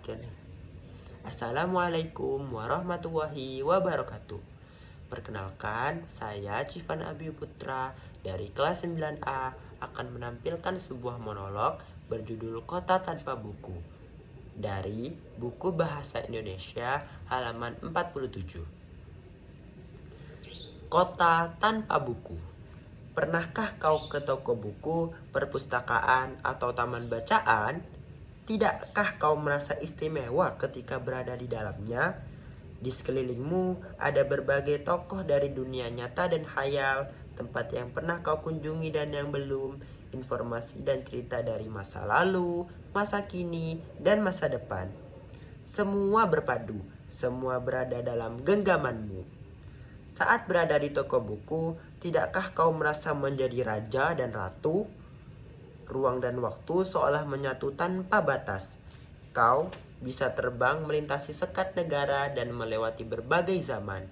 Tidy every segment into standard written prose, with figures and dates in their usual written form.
Oke nih. Assalamualaikum warahmatullahi wabarakatuh. Perkenalkan, saya Civan Abi Putra dari kelas 9A akan menampilkan sebuah monolog berjudul Kota Tanpa Buku dari buku Bahasa Indonesia halaman 47. Kota Tanpa Buku. Pernahkah kau ke toko buku, perpustakaan, atau taman bacaan? Tidakkah kau merasa istimewa ketika berada di dalamnya? Di sekelilingmu ada berbagai tokoh dari dunia nyata dan khayal, tempat yang pernah kau kunjungi dan yang belum, informasi dan cerita dari masa lalu, masa kini, dan masa depan. Semua berpadu, semua berada dalam genggamanmu. Saat berada di toko buku, tidakkah kau merasa menjadi raja dan ratu? Ruang dan waktu seolah menyatu tanpa batas. Kau bisa terbang melintasi sekat negara dan melewati berbagai zaman.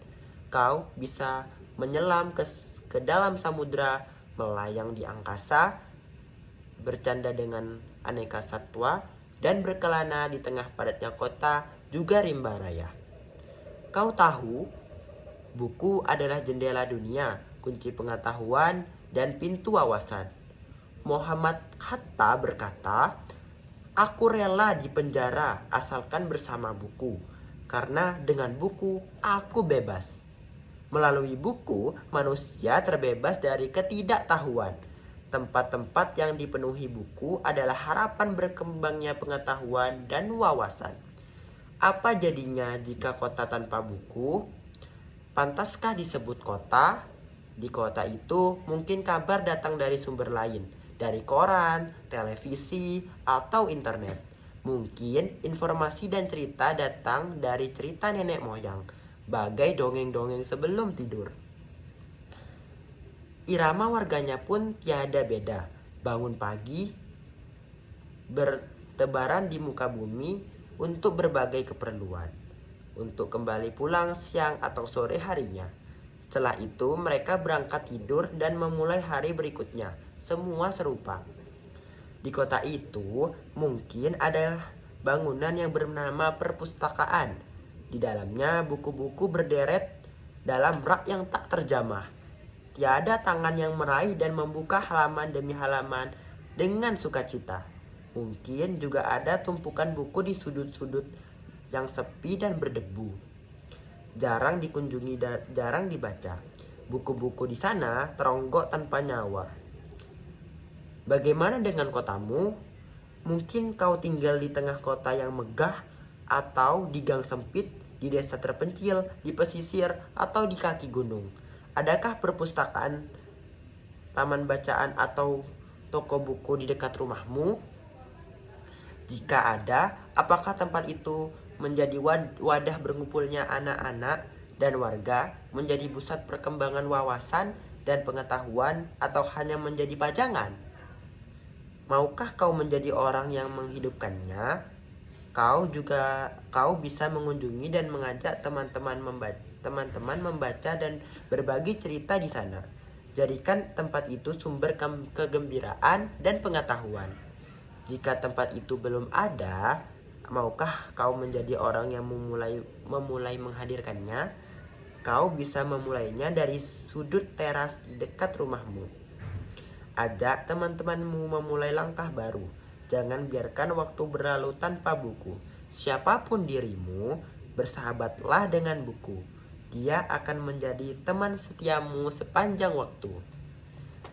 Kau bisa menyelam ke dalam samudra, melayang di angkasa, bercanda dengan aneka satwa, dan berkelana di tengah padatnya kota, juga rimba raya. Kau tahu, buku adalah jendela dunia, kunci pengetahuan, dan pintu wawasan. Muhammad Hatta berkata, "Aku rela dipenjara asalkan bersama buku, karena dengan buku aku bebas." Melalui buku, manusia terbebas dari ketidaktahuan. Tempat-tempat yang dipenuhi buku adalah harapan berkembangnya pengetahuan dan wawasan. Apa jadinya jika kota tanpa buku? Pantaskah disebut kota? Di kota itu mungkin kabar datang dari sumber lain, dari koran, televisi, atau internet. Mungkin informasi dan cerita datang dari cerita nenek moyang, bagai dongeng-dongeng sebelum tidur. Irama warganya pun tiada beda. Bangun pagi, bertebaran di muka bumi untuk berbagai keperluan, untuk kembali pulang siang atau sore harinya. Setelah itu mereka berangkat tidur dan memulai hari berikutnya. Semua serupa. Di kota itu mungkin ada bangunan yang bernama perpustakaan. Di dalamnya buku-buku berderet dalam rak yang tak terjamah. Tiada tangan yang meraih dan membuka halaman demi halaman dengan sukacita. Mungkin juga ada tumpukan buku di sudut-sudut yang sepi dan berdebu. Jarang dikunjungi dan jarang dibaca. Buku-buku di sana teronggok tanpa nyawa. Bagaimana dengan kotamu? Mungkin kau tinggal di tengah kota yang megah, atau di gang sempit, di desa terpencil, di pesisir, atau di kaki gunung. Adakah perpustakaan, taman bacaan, atau toko buku di dekat rumahmu? Jika ada, apakah tempat itu menjadi wadah berkumpulnya anak-anak dan warga, menjadi pusat perkembangan wawasan dan pengetahuan, atau hanya menjadi pajangan? Maukah kau menjadi orang yang menghidupkannya? Kau bisa mengunjungi dan mengajak teman-teman membaca dan berbagi cerita di sana. Jadikan tempat itu sumber kegembiraan dan pengetahuan. Jika tempat itu belum ada, maukah kau menjadi orang yang memulai menghadirkannya? Kau bisa memulainya dari sudut teras di dekat rumahmu. Ajak teman-temanmu memulai langkah baru. Jangan biarkan waktu berlalu tanpa buku. Siapapun dirimu, bersahabatlah dengan buku. Dia akan menjadi teman setiamu sepanjang waktu.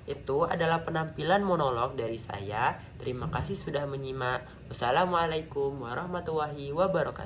Itu adalah penampilan monolog dari saya. Terima kasih sudah menyimak. Wassalamualaikum warahmatullahi wabarakatuh.